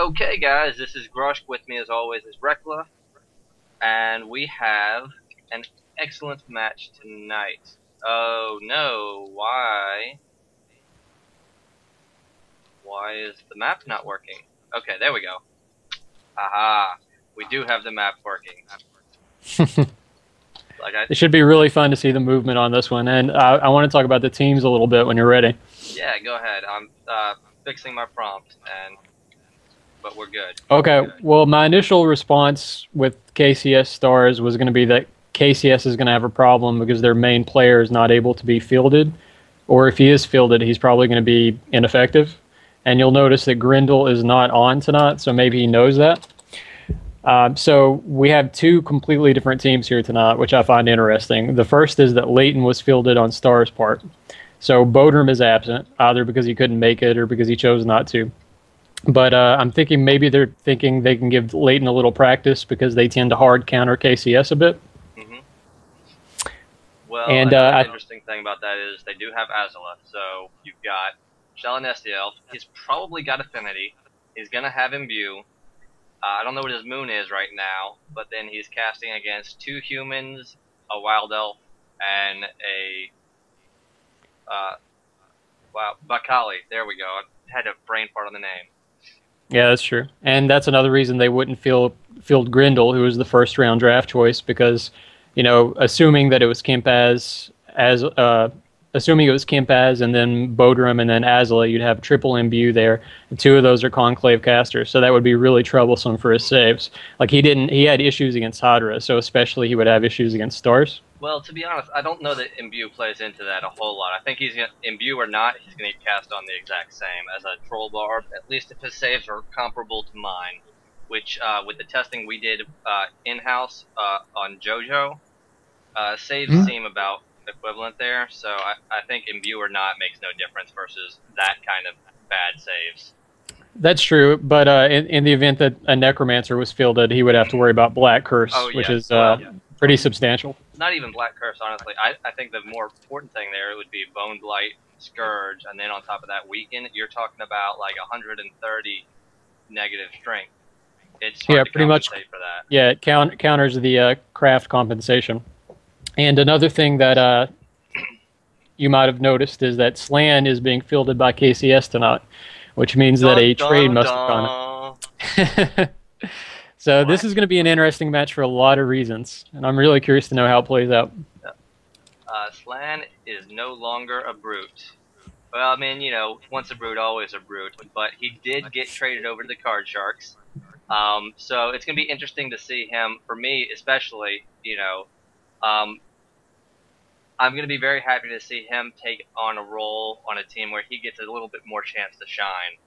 Okay, guys, this is Grush. With me, as always, is Rekla, and we have an excellent match tonight. Oh no, why? Why is the map not working? Okay, there we go. Aha, we do have the map working. It should be really fun to see the movement on this one, and I want to talk about the teams a little bit when you're ready. Yeah, go ahead. I'm fixing my prompt, but we're good. Okay, We're good. well, my initial response with KCS stars was going to be that KCS is going to have a problem because their main player is not able to be fielded, or if he is fielded, he's probably going to be ineffective. And you'll notice that Grindel is not on tonight, so maybe he knows that. So we have two completely different teams here tonight, which I find interesting. The first is that Laiton was fielded on Star's part. So Bodrum is absent, either because he couldn't make it or because he chose not to. But I'm thinking maybe they're thinking they can give Laiton a little practice because they tend to hard counter KCS a bit. Mm-hmm. Well, and another interesting thing about that is they do have Azula. So you've got Shawn Elf. He's probably got Affinity. He's going to have Imbue. I don't know what his moon is right now, but then he's casting against 2 humans, a wild elf, and a Bakali. There we go. I had a brain fart on the name. Yeah, that's true. And that's another reason they wouldn't field Grindel, who was the first round draft choice, because, you know, assuming it was Kimpaz and then Bodrum and then Azula, you'd have triple imbue there. And 2 of those are conclave casters, so that would be really troublesome for his saves. Like he had issues against Hydra, so especially he would have issues against stars. Well, to be honest, I don't know that Imbue plays into that a whole lot. I think he's gonna, Imbue or not, he's going to cast on the exact same as a Troll Barb, at least if his saves are comparable to mine, which, with the testing we did in-house on JoJo, saves seem about equivalent there, so I think Imbue or not makes no difference versus that kind of bad saves. That's true, but in the event that a Necromancer was fielded, he would have to worry about Black Curse, which is pretty substantial. Not even Black Curse, honestly. I think the more important thing there would be Bone Blight, Scourge, and then on top of that, Weaken. You're talking about like 130 negative strength. It's hard to pretty much for that. Yeah, it counters the craft compensation. And another thing that you might have noticed is that Slann is being fielded by KCS tonight, which means that a trade must have gone. So this is going to be an interesting match for a lot of reasons, and I'm really curious to know how it plays out. Slann is no longer a brute. Well, I mean, you know, once a brute, always a brute, but he did get traded over to the Card Sharks. So it's going to be interesting to see him, for me especially, you know, I'm going to be very happy to see him take on a role on a team where he gets a little bit more chance to shine.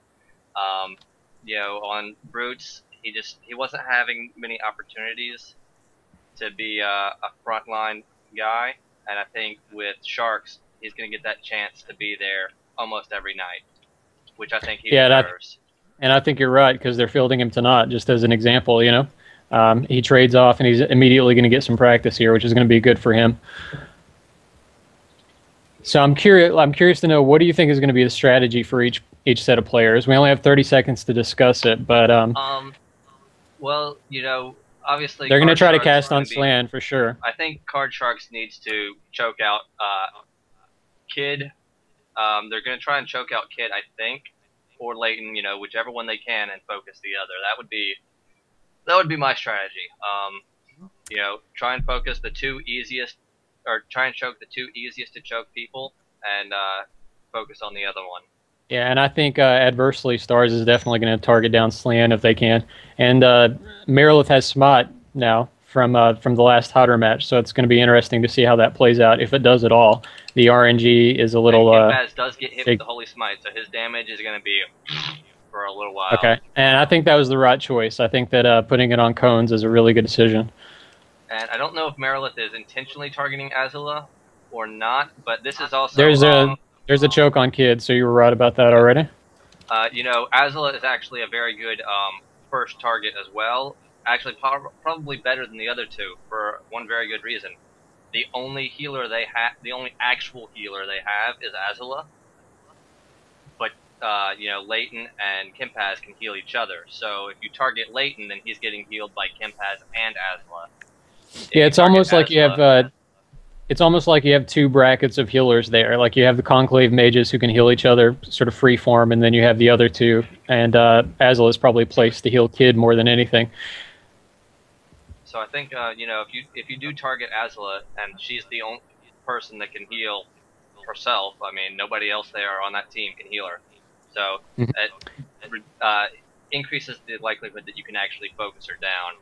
You know, on brutes, he wasn't having many opportunities to be a frontline guy, and I think with Sharks, he's going to get that chance to be there almost every night, which I think he deserves. And I think you're right, because they're fielding him tonight, just as an example, you know. He trades off, and he's immediately going to get some practice here, which is going to be good for him. So I'm curious to know, what do you think is going to be the strategy for each set of players? We only have 30 seconds to discuss it, but well, you know, obviously they're going to try to cast on Slann for sure. I think Card Sharks needs to choke out Kiid. They're going to try and choke out Kiid, I think, or Laiton, you know, whichever one they can, and focus the other. That would be my strategy. You know, try and focus the 2 easiest, or try and choke the 2 easiest to choke people, and focus on the other one. Yeah, and I think adversely, Stars is definitely going to target down Slann if they can. And Merilith has Smite now from the last Hydra match, so it's going to be interesting to see how that plays out, if it does at all. The RNG is a little... Kimpaz does get hit with the Holy Smite, so his damage is going to be for a little while. Okay, and I think that was the right choice. I think that putting it on cones is a really good decision. And I don't know if Merilith is intentionally targeting Azula or not, but this is also... There's a choke on Kiid, so you were right about that already. You know, Azula is actually a very good first target as well. Actually, probably better than the other 2 for one very good reason. The only healer they have, the only actual healer they have, is Azula. But Laiton and Kimpaz can heal each other. So if you target Laiton, then he's getting healed by Kimpaz and Azula. Yeah, it's almost like you have it's almost like you have two brackets of healers there. Like you have the Conclave mages who can heal each other, sort of free form, and then you have the other two. And Azula is probably placed to heal Kiid more than anything. So I think if you do target Azula and she's the only person that can heal herself, I mean nobody else there on that team can heal her. So it increases the likelihood that you can actually focus her down.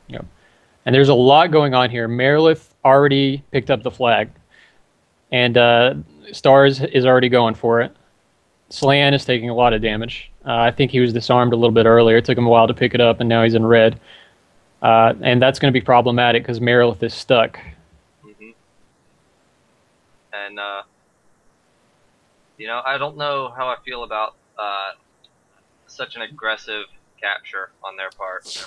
Yep. And there's a lot going on here. Merilith already picked up the flag, and Stars is already going for it. Slann is taking a lot of damage. I think he was disarmed a little bit earlier. It took him a while to pick it up, and now he's in red. And that's going to be problematic because Merilith is stuck. Mm-hmm. And, I don't know how I feel about such an aggressive capture on their part.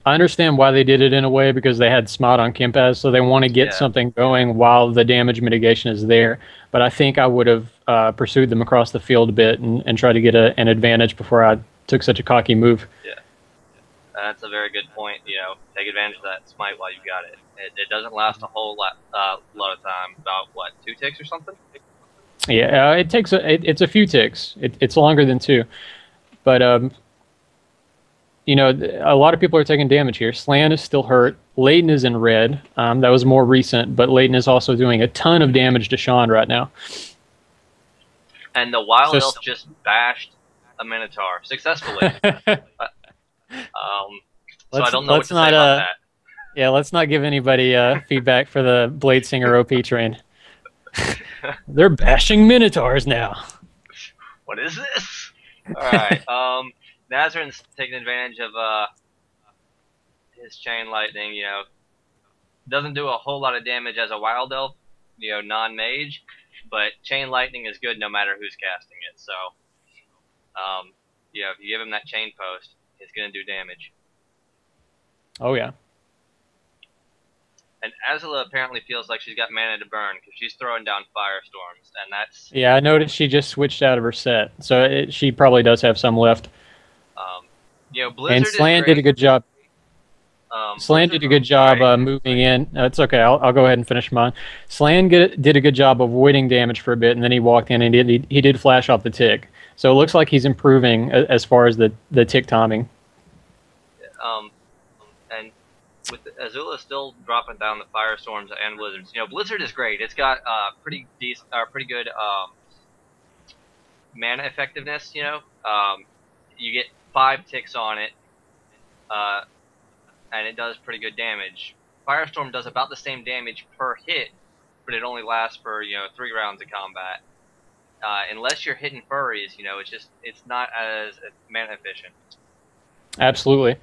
I understand why they did it in a way, because they had Smot on Kimpaz, so they want to get something going while the damage mitigation is there. But I think I would have pursued them across the field a bit and tried to get an advantage before I took such a cocky move. Yeah, that's a very good point. Take advantage of that smite while you got it. It doesn't last a whole lot of time. About what, 2 ticks or something? Yeah, it takes it's a few ticks. It's longer than 2, but a lot of people are taking damage here. Slann is still hurt. Laiton is in red. That was more recent, but Laiton is also doing a ton of damage to Shawn right now. And the Wild Elf just bashed a Minotaur successfully. So I don't know what to say about that. Yeah, let's not give anybody feedback for the Bladesinger OP train. They're bashing Minotaurs now. What is this? Alright, Nazerin's taking advantage of his Chain Lightning, Doesn't do a whole lot of damage as a Wild Elf, non-mage, but Chain Lightning is good no matter who's casting it, so if you give him that Chain Post, it's going to do damage. Oh, yeah. And Azula apparently feels like she's got mana to burn because she's throwing down firestorms, and that's... Yeah, I noticed she just switched out of her set, so she probably does have some left. Blizzard and Slann did a good job. Slann did a good job moving in. No, it's okay. I'll go ahead and finish mine. Slann did a good job of avoiding damage for a bit, and then he walked in and he did flash off the tick. So it looks like he's improving as far as the tick timing. And with Azula still dropping down the firestorms and blizzards, Blizzard is great. It's got pretty good mana effectiveness. You get 5 ticks on it, and it does pretty good damage. Firestorm does about the same damage per hit, but it only lasts for 3 rounds of combat. Unless you're hitting furries, it's not as mana efficient. Absolutely.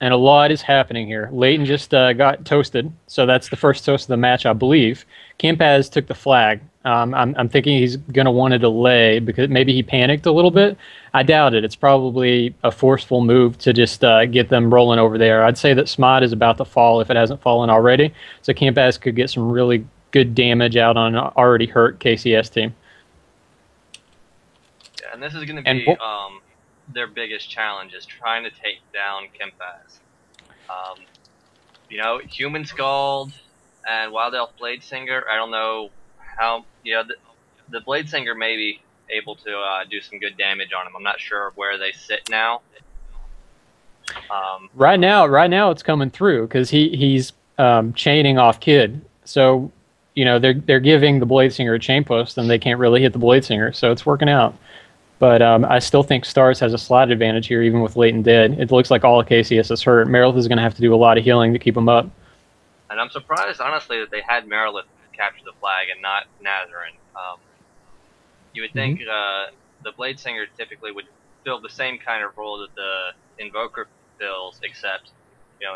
And a lot is happening here. Laiton just got toasted, so that's the first toast of the match, I believe. Kimpaz took the flag. I'm thinking he's going to want to delay because maybe he panicked a little bit. I doubt it. It's probably a forceful move to just get them rolling over there. I'd say that Smot is about to fall if it hasn't fallen already, so Kimpaz could get some really good damage out on an already hurt KCS team. Yeah, and this is going to be their biggest challenge, is trying to take down Kimpaz. Human Scald and Wild Elf Bladesinger, I don't know how, the Bladesinger may be able to do some good damage on him. I'm not sure where they sit now. Right now it's coming through because he's chaining off Kiid. So, they're giving the Bladesinger a chain post and they can't really hit the Bladesinger, so it's working out. But I still think Stars has a slight advantage here, even with Laiton dead. It looks like all of KCS is hurt. Merilith is going to have to do a lot of healing to keep him up. And I'm surprised, honestly, that they had Merilith capture the flag and not Nazerin. You would think the Bladesinger typically would fill the same kind of role that the Invoker fills, except,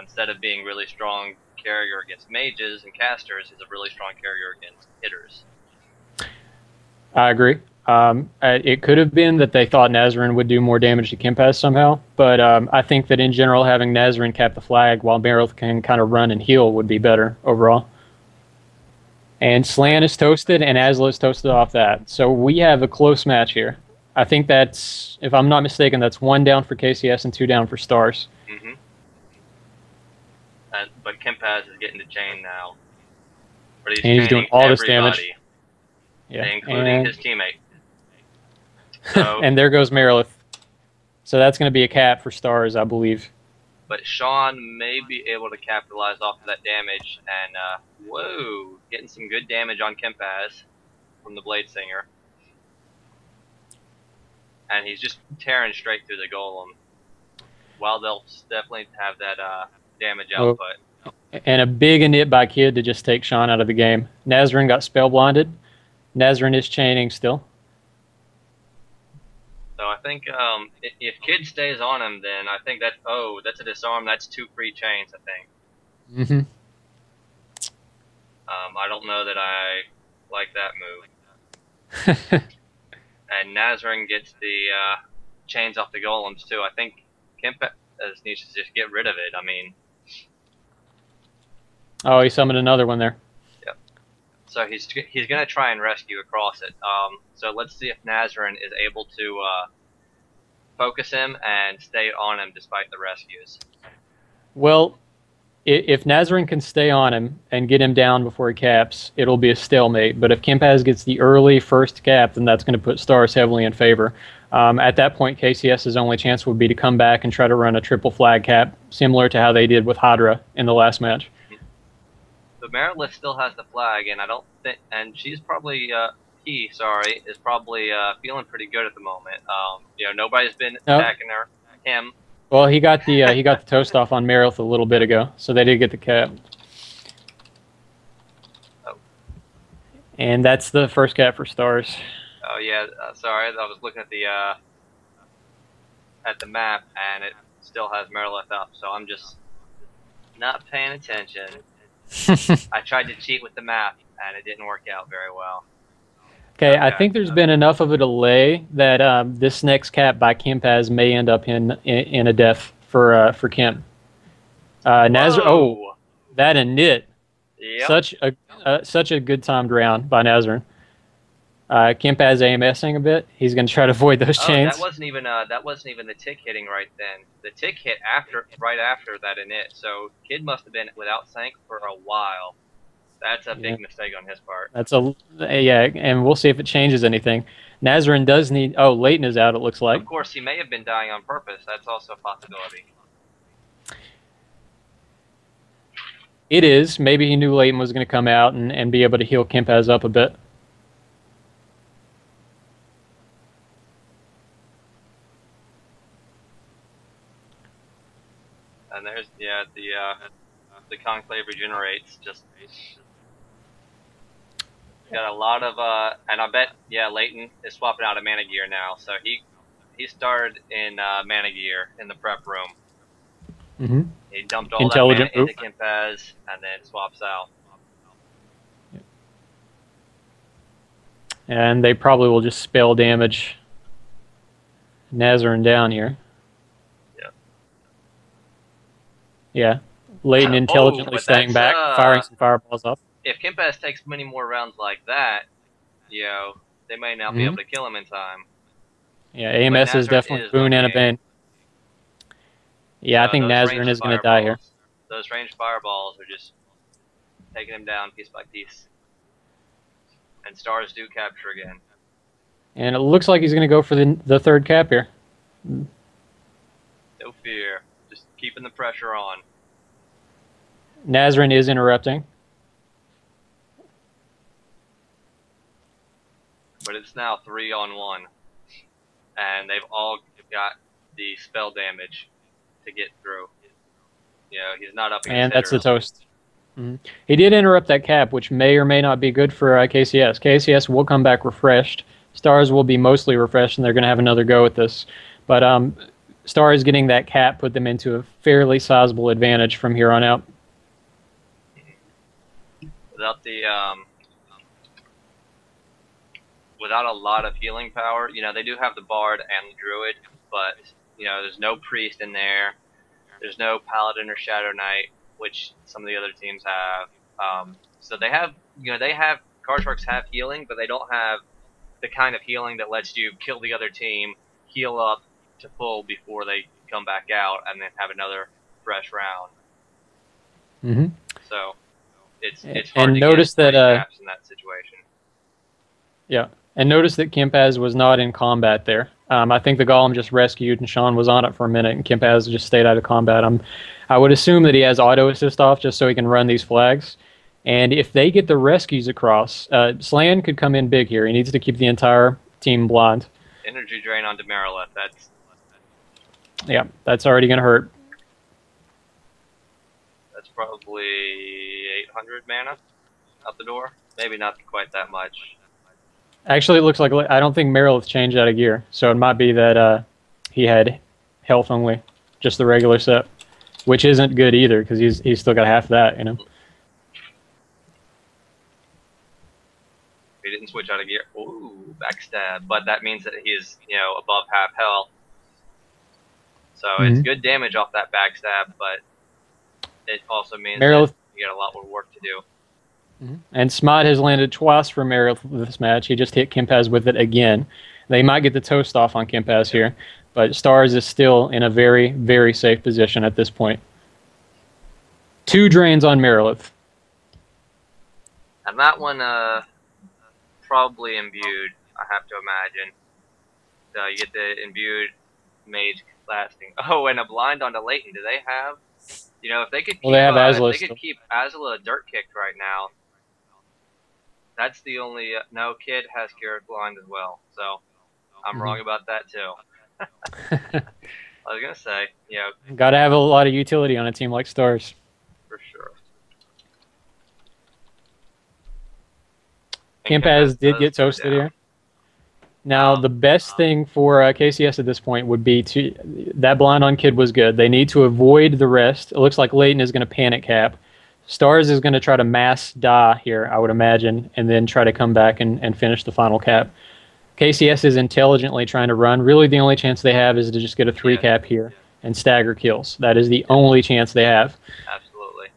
instead of being really strong carrier against mages and casters, he's a really strong carrier against hitters. I agree. It could have been that they thought Nazerin would do more damage to Kimpaz somehow, but I think that in general having Nazerin cap the flag while Merilith can kind of run and heal would be better overall. And Slann is toasted, and Azula is toasted off that. So we have a close match here. I think that's, if I'm not mistaken, that's 1 down for KCS and 2 down for Stars. Mm-hmm. But Kimpaz is getting the chain now. But he's And he's doing chaining all this damage. everybody, Yeah, including his teammate. So, and there goes Merilith. So that's going to be a cap for Stars, I believe. but Shawn may be able to capitalize off of that damage, and whoa, getting some good damage on Kimpaz from the Blade Singer. And he's just tearing straight through the golem. While they'll definitely have that damage output. And a big init by Kiid to just take Shawn out of the game. Nazerin got spell blinded. Nazerin is chaining still. So I think if Kiid stays on him, then I think that's a disarm. That's 2 free chains, I think. Mm-hmm. I don't know that I like that move. And Nazerin gets the chains off the golems too. I think Kimpaz needs to just get rid of it. I mean, oh, he summoned another one there. Yep. So he's gonna try and rescue across it. So let's see if Nazerin is able to focus him and stay on him despite the rescues. Well, if Nazerin can stay on him and get him down before he caps, it'll be a stalemate. But if Kimpaz gets the early first cap, then that's going to put Stars heavily in favor. At that point, KCS's only chance would be to come back and try to run a triple flag cap, similar to how they did with Hydra in the last match. But Merilith still has the flag, and I don't think, and she's probably is probably feeling pretty good at the moment. Nobody's been attacking him. Well, he got the toast off on Merilith a little bit ago, so they did get the cap. Oh. And that's the first cap for Stars. Oh yeah, sorry, I was looking at the map, and it still has Merilith up, so I'm just not paying attention. I tried to cheat with the map, and it didn't work out very well. Okay, I think there's been enough of a delay that this next cap by Kimpaz may end up in a death for Kim. Oh, that init. Yep. Such a good timed round by Nazerin. Kimpaz AMSing a bit. He's going to try to avoid those chains. That wasn't even the tick hitting right then. The tick hit right after that init. So Kiid must have been without sync for a while. That's a big mistake on his part. And we'll see if it changes anything. Nazerin does need. Oh, Laiton is out. It looks like. Of course, he may have been dying on purpose. That's also a possibility. It is. Maybe he knew Laiton was going to come out and be able to heal Kimpaz up a bit. And there's the conclave regenerates. Just got a lot of and I bet Laiton is swapping out of mana gear now. So he started in mana gear in the prep room. Mm-hmm. He dumped all that mana into Kimpaz and then swaps out. And they probably will just spell damage Nazerin down here. Yeah. Laiton intelligently staying back, firing some fireballs up. If Kimpaz takes many more rounds like that, they may not be able to kill him in time. Yeah, AMS is definitely boon and a bane. Yeah, I think Nazerin is going to die here. Those ranged fireballs are just taking him down piece by piece. And Stars do capture again. And it looks like he's going to go for the third cap here. No fear. Just keeping the pressure on. Nazerin is interrupting. But it's now 3-on-1. And they've all got the spell damage to get through. He's not up against and that's the toast. Mm-hmm. He did interrupt that cap, which may or may not be good for KCS. KCS will come back refreshed. Stars will be mostly refreshed, and they're going to have another go at this. But Stars getting that cap put them into a fairly sizable advantage from here on out. Without a lot of healing power, they do have the Bard and the Druid, but there's no Priest in there. There's no Paladin or Shadow Knight, which some of the other teams have. So they have, they have card sharks have healing, but they don't have the kind of healing that lets you kill the other team, heal up to full before they come back out, and then have another fresh round. Mm-hmm. So it's hard and to notice get that caps in that situation. yeah, and notice that Kimpaz was not in combat there. I think the golem just rescued, and Shawn was on it for a minute, and Kimpaz just stayed out of combat. I would assume that he has auto assist off just so he can run these flags. And if they get the rescues across, Slann could come in big here. He needs to keep the entire team blind. Energy drain onto Merilith. That's already going to hurt. That's probably 800 mana out the door. Maybe not quite that much. Actually, it looks like I don't think Merilith changed out of gear, so it might be that he had health only, just the regular set, which isn't good either because he's still got half that, you know. He didn't switch out of gear. Ooh, backstab, but that means that he is, above half health. So it's good damage off that backstab, but it also means that you got a lot more work to do. And Smite has landed twice for Merilith this match. He just hit Kimpaz with it again. They might get the toast off on Kimpaz here, but Stars is still in a very, very safe position at this point. 2 drains on Merilith. And that one, probably imbued, I have to imagine. So you get the imbued mage lasting. Oh, and a blind onto Laiton. Do they have? If they could keep, they have Azula. If they could keep Azula dirt kicked right now. That's the only. No, Kiid has Garrett blind as well. So I'm wrong about that too. I was gonna say, got to have a lot of utility on a team like Stars. For sure. Kimpaz did get toasted here. Now, the best thing for KCS at this point would be that blind on Kiid was good. They need to avoid the rest. It looks like Laiton is going to panic cap. Stars is going to try to mass die here, I would imagine, and then try to come back and finish the final cap. KCS is intelligently trying to run. Really, the only chance they have is to just get a 3 cap here and stagger kills. That is the only chance they have. Absolutely.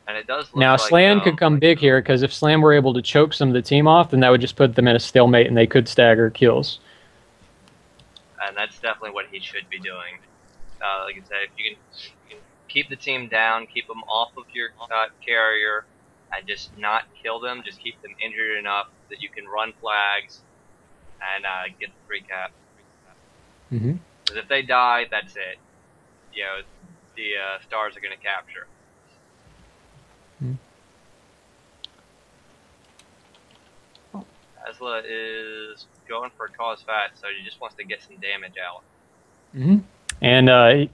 And it does look now, like, Slann could come big here, because if Slann were able to choke some of the team off, then that would just put them in a stalemate, and they could stagger kills. And that's definitely what he should be doing. Like I said, if you can keep the team down, keep them off of your carrier, and just not kill them, just keep them injured enough that you can run flags and get the 3 cap. Because if they die, that's it. The Stars are going to capture. Azula is going for a cause fat, so he just wants to get some damage out. And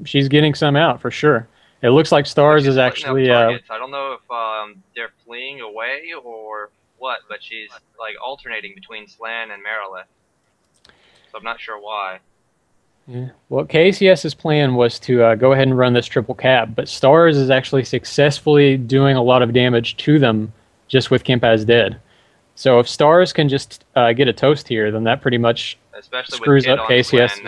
she's getting some out for sure. It looks like Stars is actually. I don't know if they're fleeing away or what, but she's like alternating between Slann and Merilith. So I'm not sure why. Yeah. Well, KCS's plan was to go ahead and run this triple cap, but Stars is actually successfully doing a lot of damage to them just with Kimpaz dead. So if Stars can just get a toast here, then that pretty much screws up KCS.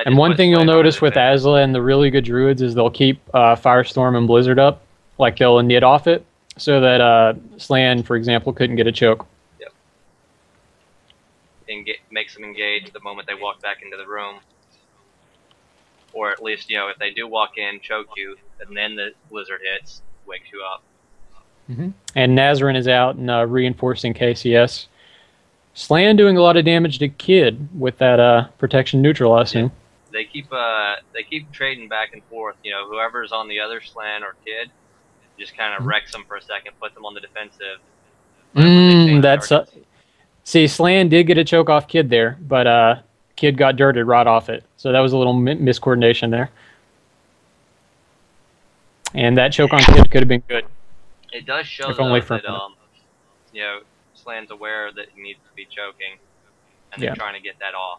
And one thing you'll notice with Azula and the really good druids is they'll keep Firestorm and Blizzard up, like they'll knit off it, so that Slann, for example, couldn't get a choke. Yep. And makes them engage the moment they walk back into the room. Or at least, if they do walk in, choke you, and then the Blizzard hits, wakes you up. And Nazerin is out and reinforcing KCS. Slann doing a lot of damage to Kiid with that protection neutral, I assume. They keep trading back and forth. Whoever's on the other Slann or Kiid just kind of wrecks them for a second, puts them on the defensive. See, Slann did get a choke off Kiid there, but Kiid got dirted right off it. So that was a little miscoordination there. And that choke on Kiid could have been good. It does show that Slann's aware that he needs to be choking, and they're trying to get that off.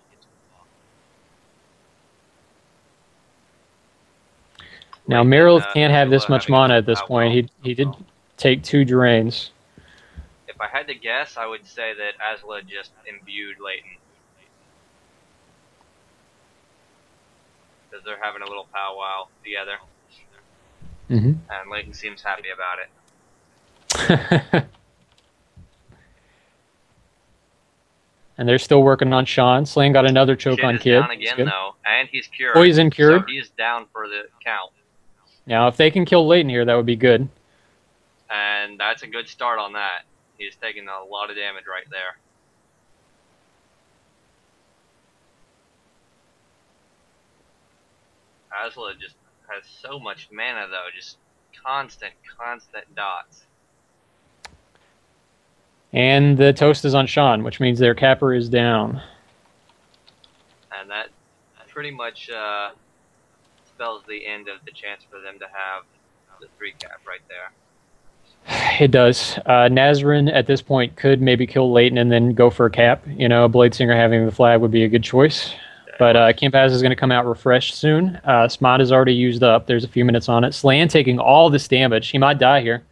Now Merilith can't have this much mana at this point. He did take 2 drains. If I had to guess, I would say that Azula just imbued Laiton. because they're having a little powwow together. Mm-hmm. And Laiton seems happy about it. And they're still working on Shawn. Slann got another choke Kiid on is Kiid. down again, though, and he's cured. Poison cured. So he's down for the count. Now, if they can kill Laiton here, that would be good. And that's a good start on that. He's taking a lot of damage right there. Azula just has so much mana, though. Just constant dots. And the toast is on Shawn, which means their capper is down. And that pretty much spells the end of the chance for them to have the 3 cap right there. It does. Nazerin at this point could maybe kill Laiton and then go for a cap. You know, Bladesinger having the flag would be a good choice. But Kimpaz is going to come out refreshed soon. Smod is already used up. There's a few minutes on it. Slann taking all this damage. He might die here.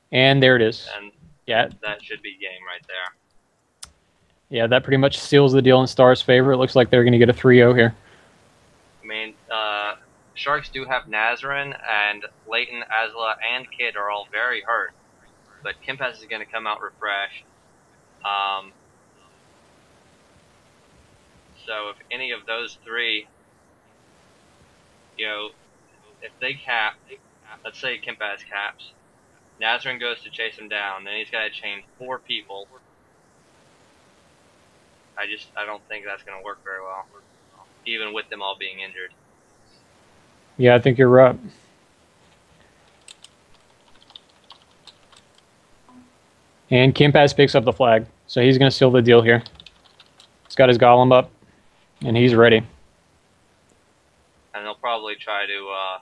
And there it is. And yeah, that should be game right there. Yeah, that pretty much seals the deal in Star's favor. It looks like they're going to get a 3-0 here. I mean, Sharks do have Nazerin, and Laiton, Azula, and Kiid are all very hurt. But Kimpaz is going to come out refreshed. So if any of those 3, you know, if they cap, let's say Kimpaz caps, Nazerin goes to chase him down, then he's got to chain 4 people. I don't think that's going to work very well, even with them all being injured. Yeah, I think you're right. And Kimpaz picks up the flag, so he's going to seal the deal here. He's got his golem up, and he's ready. And they'll probably try to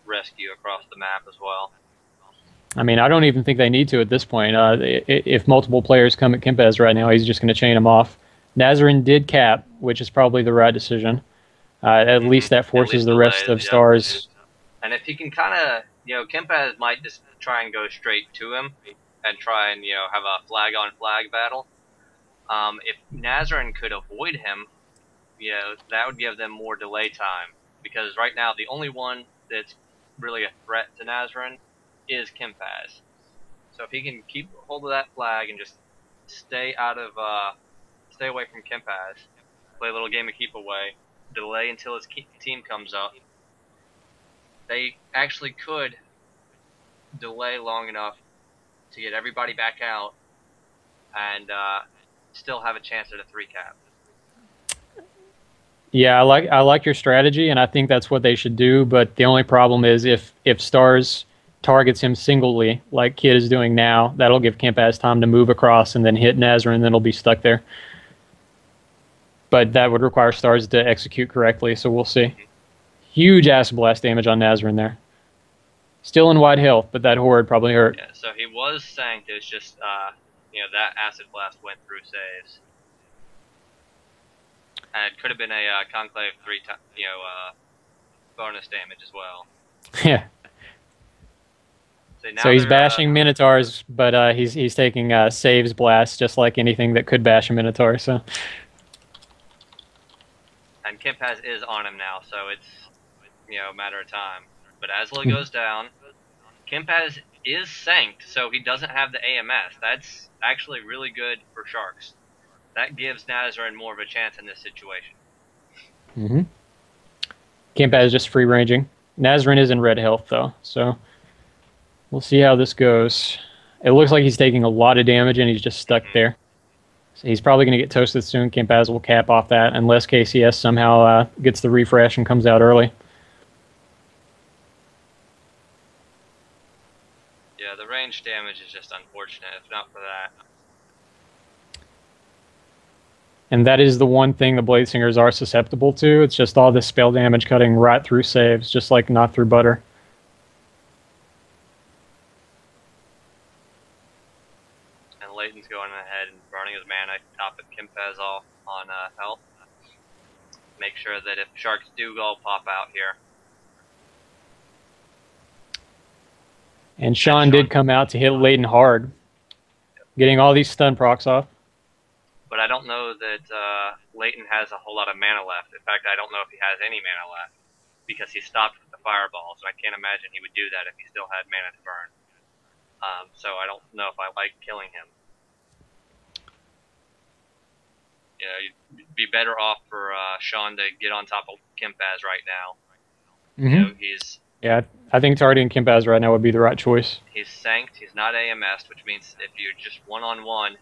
rescue across the map as well. I mean, I don't even think they need to at this point. If multiple players come at Kimpaz right now, he's just going to chain them off. Nazerin did cap, which is probably the right decision. At least that forces the rest of Stars. And if he can kind of, you know, Kimpaz might just try and go straight to him and try and, you know, have a flag-on-flag battle. If Nazerin could avoid him, you know, that would give them more delay time. Because right now, the only one that's really a threat to Nazerin is Kimpaz. So if he can keep hold of that flag and just stay away from Kimpaz, play a little game of keep away, delay until his team comes up, they actually could delay long enough to get everybody back out and still have a chance at a 3 cap. Yeah, I like your strategy, and I think that's what they should do. But the only problem is if Stars targets him singly, like Kiid is doing now, that'll give Kimpaz time to move across and then hit Nazerin, and then he'll be stuck there. But that would require Stars to execute correctly, so we'll see. Huge acid blast damage on Nazerin there. Still in wide health, but that horde probably hurt. Yeah, so he was sanked. It's just, you know, that acid blast went through saves. And it could have been a conclave 3 times, you know, bonus damage as well. Yeah. So he's bashing Minotaurs, but he's taking saves blast, just like anything that could bash a Minotaur. So. And Kimpaz is on him now, so it's, you know, a matter of time. But Azula goes down. Kimpaz is sanked, so he doesn't have the AMS. That's actually really good for Sharks. That gives Nazerin more of a chance in this situation. Mm-hmm. Kimpaz just free ranging. Nazerin is in red health though, so we'll see how this goes. It looks like he's taking a lot of damage and he's just stuck there. So he's probably going to get toasted soon. Kimpaz will cap off that unless KCS somehow gets the refresh and comes out early. Yeah, the range damage is just unfortunate, if not for that. And that is the one thing the Bladesingers are susceptible to. It's just all this spell damage cutting right through saves, just like not through butter. And Laiton's going ahead and burning his mana, topping Kimpaz off on health. Make sure that if Sharks do go pop out here. And Shawn did come out to hit Laiton hard, getting all these stun procs off. But I don't know that Laiton has a whole lot of mana left. In fact, I don't know if he has any mana left because he stopped with the fireballs, and I can't imagine he would do that if he still had mana to burn. So I don't know if I like killing him. You know, you'd be better off for Shawn to get on top of Kimpaz right now. You know, yeah, I think targeting Kimpaz right now would be the right choice. He's sanked. He's not AMS'd, which means if you're just one-on-one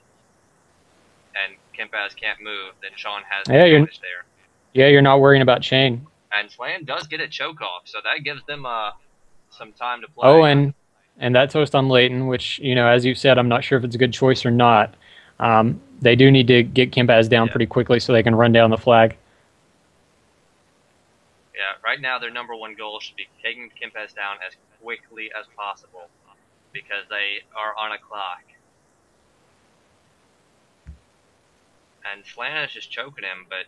and Kimpaz can't move, then Shawn has the advantage there. Yeah, you're not worrying about chain. And Slann does get a choke off, so that gives them some time to play. Oh, and that toast on Laiton, which, you know, as you said, I'm not sure if it's a good choice or not. They do need to get Kimpaz down pretty quickly so they can run down the flag. Yeah, right now their number one goal should be taking Kimpaz down as quickly as possible because they are on a clock. And Slann is just choking him, but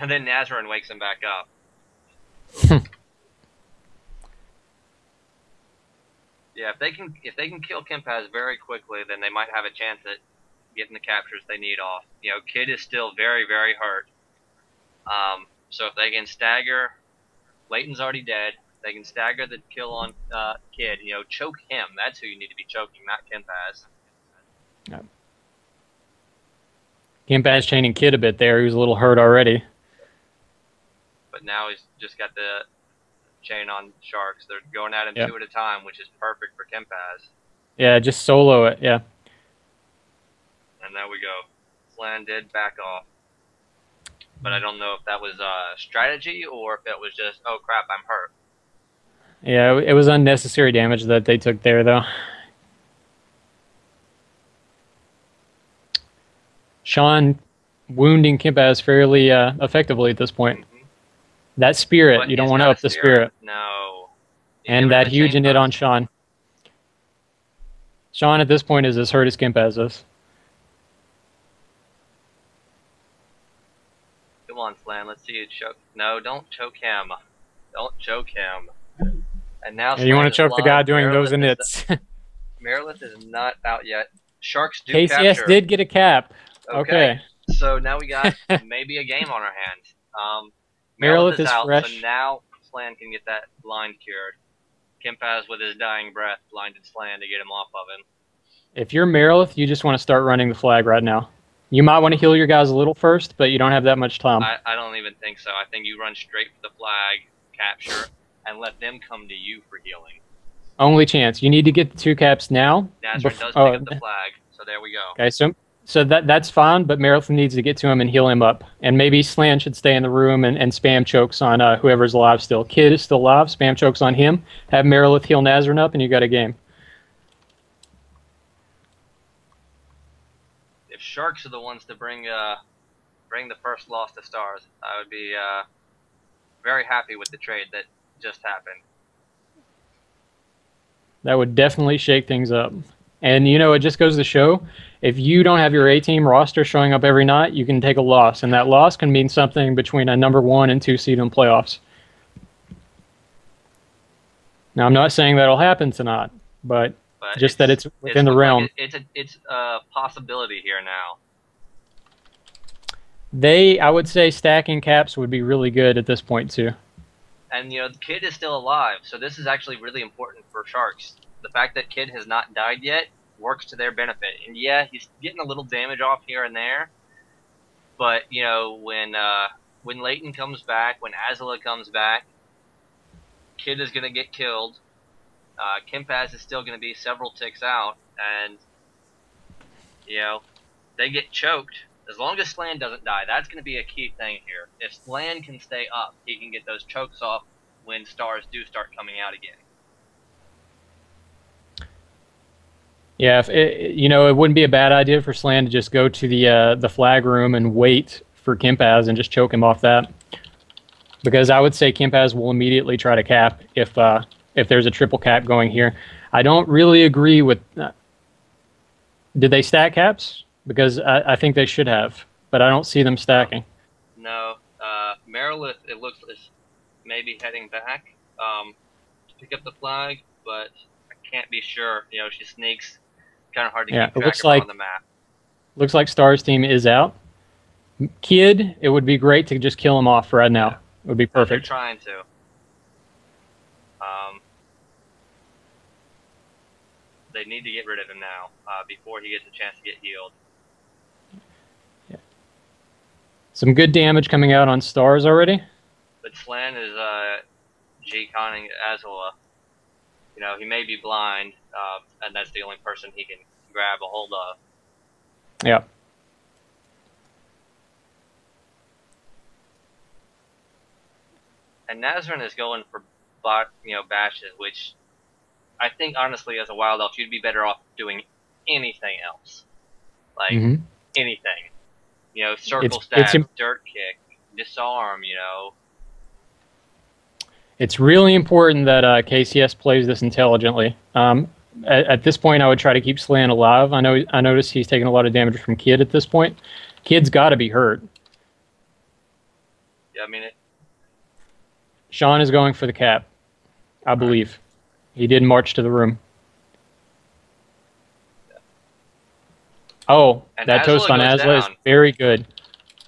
and then Nazerin wakes him back up. Yeah, if they can kill Kimpaz very quickly, then they might have a chance at getting the captures they need off. You know, Kiid is still very, very hurt. So if they can stagger, Laiton's already dead. They can stagger the kill on Kiid. You know, choke him. That's who you need to be choking, not Kimpaz. Yeah. Kimpaz chaining Kiid a bit there. He was a little hurt already. But now he's just got the chain on Sharks. They're going at him two at a time, which is perfect for Kimpaz. Yeah, just solo it, yeah. And there we go. Slann did back off. But I don't know if that was a strategy or if it was just, oh crap, I'm hurt. Yeah, it was unnecessary damage that they took there, though. Shawn wounding Kimpaz fairly effectively at this point. That spirit, but you don't want to up the spirit. No. And that huge init on Shawn. Shawn at this point is as hurt as Kimpaz is. Come on, Slann, let's see you choke. No, don't choke him. Don't choke him. And now you want to choke the guy doing those inits. Merilith is not out yet. Sharks do KCS capture. did get a cap. Okay. So now we got maybe a game on our hands. Merilith is out, fresh. so now Slann can get that blind cured. Kimpaz, with his dying breath, blinded Slann to get him off of him. If you're Merilith, you just want to start running the flag right now. You might want to heal your guys a little first, but you don't have that much time. I don't even think so. I think you run straight for the flag, capture, and let them come to you for healing. Only chance. You need to get the 2 caps now. Nazerin does pick up the flag, so there we go. Okay, so that's fine, but Merilith needs to get to him and heal him up. And maybe Slann should stay in the room and spam chokes on whoever's alive still. Kiid is still alive, spam chokes on him. Have Merilith heal Nazerin up, and you got a game. If Sharks are the ones to bring the first loss to Stars, I would be very happy with the trade that just happened. That would definitely shake things up. And, you know, it just goes to show, if you don't have your A-team roster showing up every night, you can take a loss. And that loss can mean something between a number 1 and 2 seed in playoffs. Now, I'm not saying that'll happen tonight, but just that it's within the realm. It's a possibility here now. I would say stacking caps would be really good at this point, too. And, you know, the Kiid is still alive, so this is actually really important for Sharks. The fact that Kiid has not died yet works to their benefit. And yeah, he's getting a little damage off here and there, but, you know, when Laiton comes back, when Azula comes back, Kiid is going to get killed. Kimpaz is still going to be several ticks out, and, you know, they get choked. As long as Slann doesn't die, that's going to be a key thing here. If Slann can stay up, he can get those chokes off when stars do start coming out again. Yeah, it wouldn't be a bad idea for Slann to just go to the flag room and wait for Kimpaz and just choke him off that. Because I would say Kimpaz will immediately try to cap if there's a triple cap going here. I don't really agree with... did they stack caps? Because I think they should have, but I don't see them stacking. No. Merilith, it looks like maybe heading back to pick up the flag, but I can't be sure. You know, she sneaks. Kind of hard to keep track of her on the map. Looks like Star's team is out. Kiid, it would be great to just kill him off right now. Yeah. It would be They're perfect. trying to. They need to get rid of him now before he gets a chance to get healed. Yeah. Some good damage coming out on Stars already. But Slann is G-conning Azula. You know, he may be blind, and that's the only person he can grab a hold of. Yeah. And Nazerin is going for bashes, which I think honestly, as a wild elf, you'd be better off doing anything else, like anything. You know, circle stab, dirt kick, disarm. You know. It's really important that KCS plays this intelligently. At this point, I would try to keep Slann alive. I noticed he's taking a lot of damage from Kiid at this point. Kiid's got to be hurt. Yeah, I mean it. Shawn is going for the cap, I believe. Right. He did march to the room. Yeah. Oh, and that toast on Azula is very good.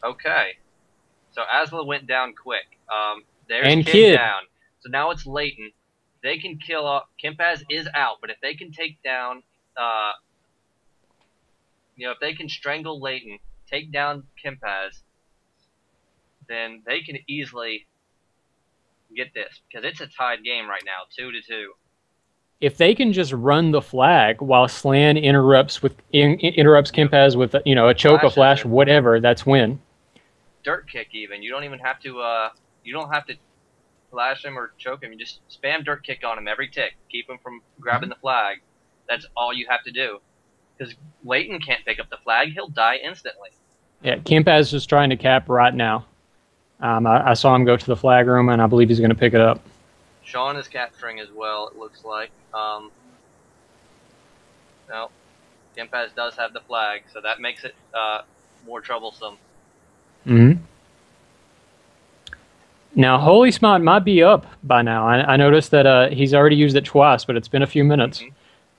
Okay. So Azula went down quick. There's and Kiid down. So now it's Laiton. They can kill off. Kimpaz is out, but if they can take down, if they can strangle Laiton, take down Kimpaz, then they can easily get this, because it's a tied game right now, 2-2. If they can just run the flag while Slann interrupts Kimpaz with a choke, a flash, whatever, that's win. Dirt kick even. You don't even have to. You don't have to flash him or choke him. You just spam dirt kick on him every tick. Keep him from grabbing the flag. That's all you have to do. Because Laiton can't pick up the flag. He'll die instantly. Yeah, Kimpaz is just trying to cap right now. I saw him go to the flag room, and I believe he's going to pick it up. Shawn is capturing as well, it looks like. No, Kimpaz does have the flag, so that makes it more troublesome. Now, Holy Smite might be up by now. I noticed that he's already used it twice, but it's been a few minutes.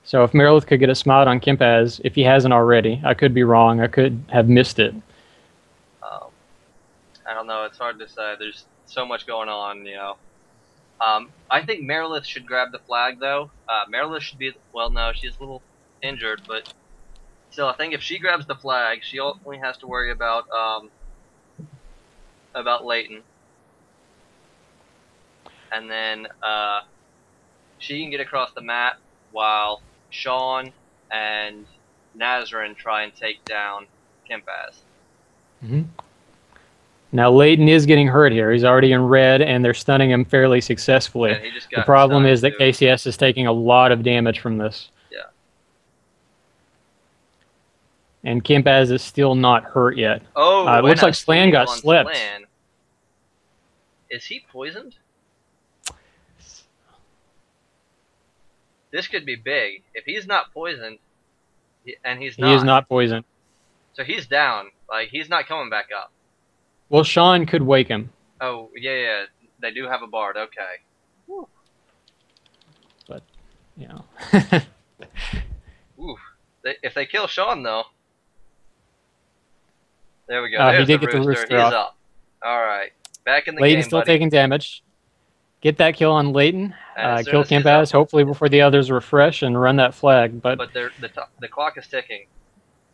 So if Merilith could get a Smite on Kimpaz, if he hasn't already, I could be wrong. I could have missed it. I don't know. It's hard to say. There's so much going on, you know. I think Merilith should grab the flag, though. Merilith should be... Well, no, she's a little injured, but... Still, I think if she grabs the flag, she only has to worry about Laiton. And then she can get across the map while Shawn and Nazerin try and take down Kimpaz. Now, Laiton is getting hurt here. He's already in red, and they're stunning him fairly successfully. Yeah, the problem is that KCS is taking a lot of damage from this. Yeah. And Kimpaz is still not hurt yet. Oh, it looks like Slann got slipped. Slann. Is he poisoned? This could be big. If he's not poisoned, and he's not... He is not poisoned. So he's down. Like, he's not coming back up. Well, Shawn could wake him. Oh, yeah. They do have a bard. Okay. Whew. But, you know. Oof. If they kill Shawn, though... There we go. He did get the rooster. He's up. All right. Back in the game, Layton's still taking damage. Get that kill on Laiton. Kill Kimpaz, hopefully before the others refresh and run that flag. But the clock is ticking.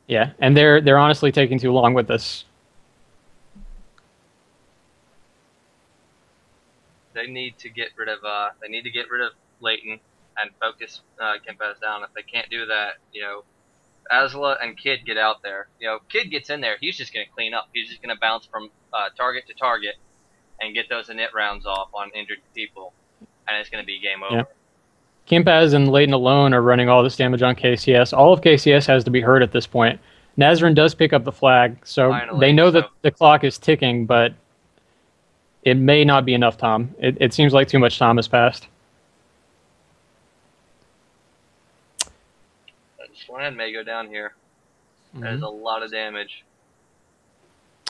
Yeah, and they're honestly taking too long with this. They need to get rid of Laiton and focus Kimpaz down. If they can't do that, you know, Azula and Kiid get out there. You know, Kiid gets in there. He's just going to clean up. He's just going to bounce from target to target and get those init rounds off on injured people, and it's going to be game over. Yeah. Kimpaz and Laiton alone are running all this damage on KCS. All of KCS has to be hurt at this point. Nazerin does pick up the flag, so finally, they know that the clock is ticking, but it may not be enough time. It seems like too much time has passed. Slann may go down here. There's a lot of damage.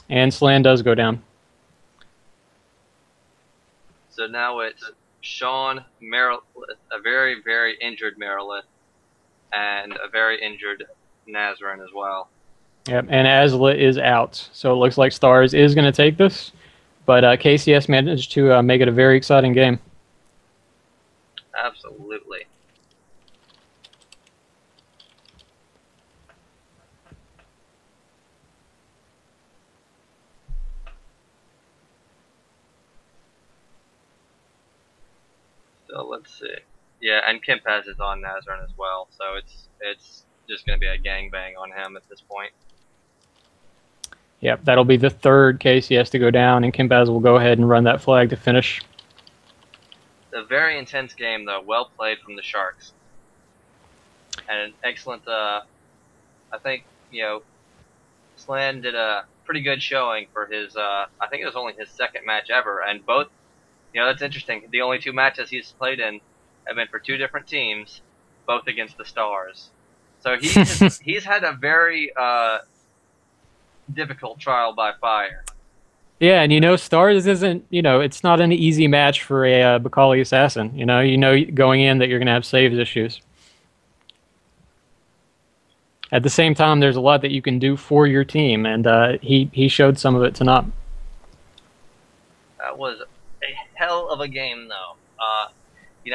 And Slann does go down. So now it's Shawn, Merilith, a very, very injured Merilith, and a very injured Nazerin as well. Yep, and Azula is out, so it looks like Stars is going to take this, but KCS managed to make it a very exciting game. Absolutely. So let's see. Yeah, and Kimpaz is on Nazerin as well, so it's just going to be a gangbang on him at this point. Yep, that'll be the third KCS to go down, and Kimpaz will go ahead and run that flag to finish. It's a very intense game, though. Well played from the Sharks. And an excellent, I think, Slann did a pretty good showing for his, I think it was only his second match ever, and both, that's interesting. The only two matches he's played in have been for two different teams, both against the Stars. So he's had a very difficult trial by fire. Yeah, and Stars isn't, it's not an easy match for a Bakali Assassin. You know going in that you're going to have saves issues. At the same time, there's a lot that you can do for your team, and he showed some of it tonight. That was a hell of a game, though.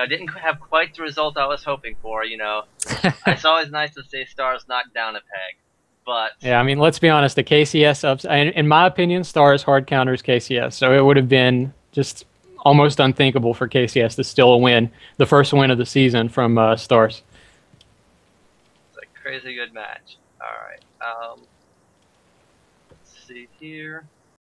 Didn't have quite the result I was hoping for. It's always nice to see Stars knocked down a peg, but yeah, I mean, let's be honest. The KCS ups, in my opinion, Stars hard counters KCS, so it would have been just almost unthinkable for KCS to still win the first win of the season from Stars. It's a crazy good match. All right, let's see here.